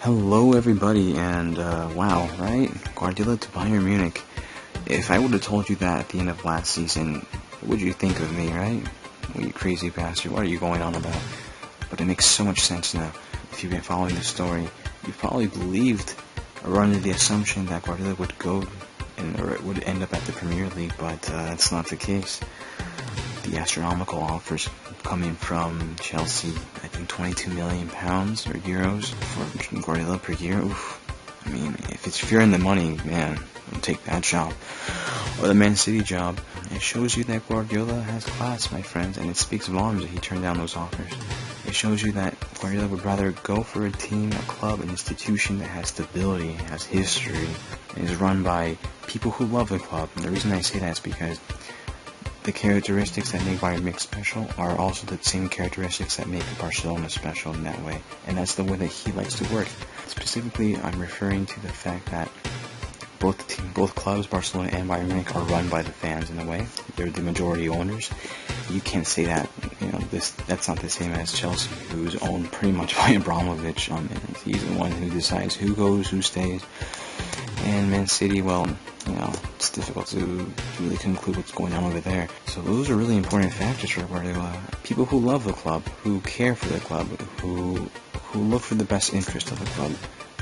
Hello everybody, and wow, right? Guardiola to Bayern Munich. If I would have told you that at the end of last season, what would you think of me, right? Well, you crazy bastard, what are you going on about? But it makes so much sense now. If you've been following the story, you probably believed or under the assumption that Guardiola would go or would end up at the Premier League, but that's not the case. The astronomical offers coming from Chelsea, I think £22 million or euros for Guardiola per year. Oof. I mean, if you're in the money, man, I'll take that job. Or the Man City job. It shows you that Guardiola has class, my friends, and it speaks volumes that he turned down those offers. It shows you that Guardiola would rather go for a team, a club, an institution that has stability, has history, and is run by people who love the club. And the reason I say that is because the characteristics that make Bayern Munich special are also the same characteristics that make Barcelona special in that way. And that's the way that he likes to work. Specifically, I'm referring to the fact that both clubs, Barcelona and Bayern Munich, are run by the fans in a way. They're the majority owners. You can't say that, that's not the same as Chelsea, who's owned pretty much by Abramovich. He's the one who decides who goes, who stays. And Man City, well, it's difficult to really conclude what's going on over there. So those are really important factors for Guardiola. People who love the club, who care for the club, who look for the best interest of the club,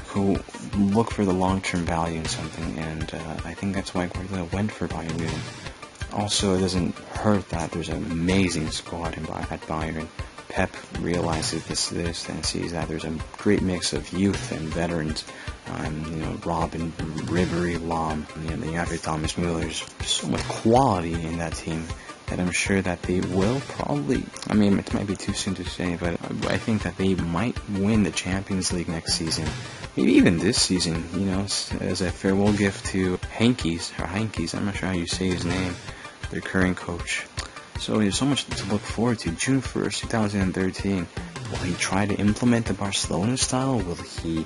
who look for the long-term value in something, and I think that's why Guardiola went for Bayern Munich. Also, it doesn't hurt that there's an amazing squad at Bayern. Pep realizes this and sees that there's a great mix of youth and veterans. Robin, Ribery, Lam, the younger Thomas Müllers. So much quality in that team that I'm sure that they will probably, it might be too soon to say, but I think that they might win the Champions League next season. Maybe even this season, as a farewell gift to Heynckes, I'm not sure how you say his name, their current coach. So there's so much to look forward to. June 1st, 2013. Will he try to implement the Barcelona style? Will he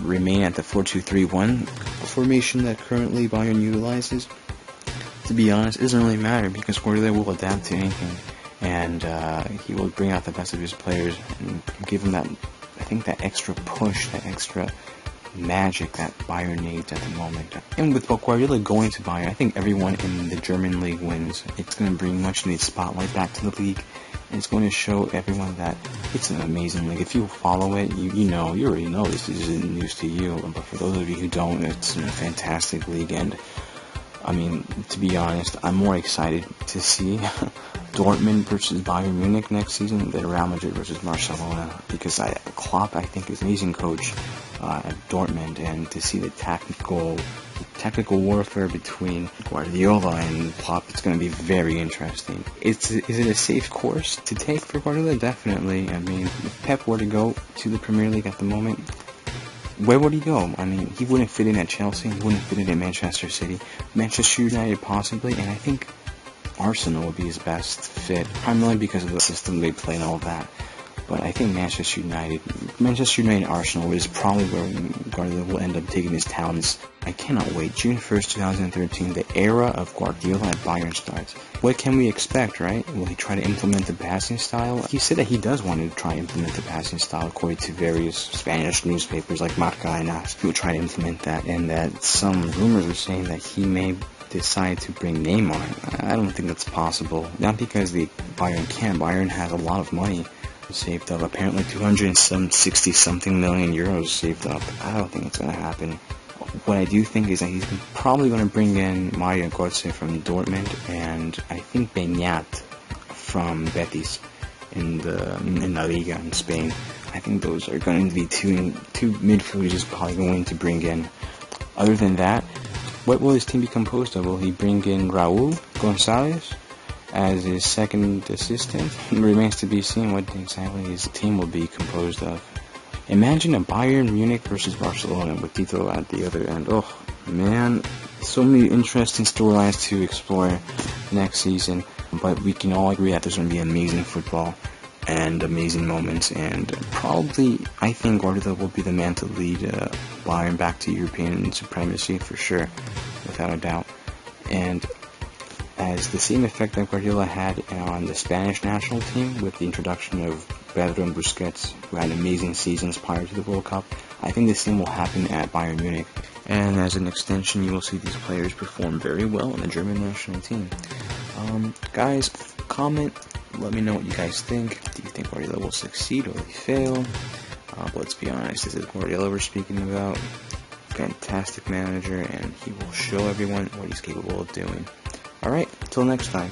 remain at the 4-2-3-1 formation that currently Bayern utilizes? To be honest, it doesn't really matter because Guardiola will adapt to anything, and he will bring out the best of his players and give them that extra push, that extra magic that Bayern needs at the moment. And with Guardiola going to Bayern, I think everyone in the German league wins. It's going to bring much needed spotlight back to the league, and it's going to show everyone that it's an amazing league. If you follow it, you already know this isn't news to you, but for those of you who don't, it's a fantastic league. And to be honest, I'm more excited to see Dortmund versus Bayern Munich next season than Real Madrid versus Barcelona, because Klopp, I think, is an amazing coach at Dortmund, and to see the tactical warfare between Guardiola and Klopp, it's going to be very interesting. Is it a safe course to take for Guardiola? Definitely. If Pep were to go to the Premier League at the moment, where would he go? He wouldn't fit in at Chelsea, he wouldn't fit in at Manchester City, Manchester United possibly, and I think Arsenal would be his best fit, primarily because of the system they play and all that. But I think Manchester United Arsenal is probably where Guardiola will end up taking his talents. I cannot wait. June 1st, 2013, the era of Guardiola at Bayern starts. What can we expect, right? Will he try to implement the passing style? He said that he does want to try to implement the passing style, according to various Spanish newspapers like Marca and AS. He will try to implement that, and that some rumors are saying that he may decide to bring Neymar. I don't think that's possible. Not because Bayern can. Bayern has a lot of money saved up. Apparently 260 something million euros saved up. I don't think it's going to happen. What I do think is that he's probably going to bring in Mario Götze from Dortmund, and I think Beñat from Betis in La Liga in Spain. I think those are going to be two midfielders he's probably going to bring in. Other than that, what will his team be composed of? Will he bring in Raúl González as his second assistant? It remains to be seen what exactly his team will be composed of. Imagine a Bayern Munich versus Barcelona with Tito at the other end. Oh man, so many interesting storylines to explore next season, but we can all agree that there's going to be amazing football and amazing moments, and probably I think Guardiola will be the man to lead Bayern back to European supremacy for sure, without a doubt. And as the same effect that Guardiola had on the Spanish national team with the introduction of Pedro and Busquets, who had amazing seasons prior to the World Cup. I think the same will happen at Bayern Munich. And as an extension, you will see these players perform very well in the German national team. Guys, comment, let me know what you guys think. Do you think Guardiola will succeed or will he fail? But let's be honest, this is Guardiola we're speaking about. Fantastic manager, and he will show everyone what he's capable of doing. Alright, till next time.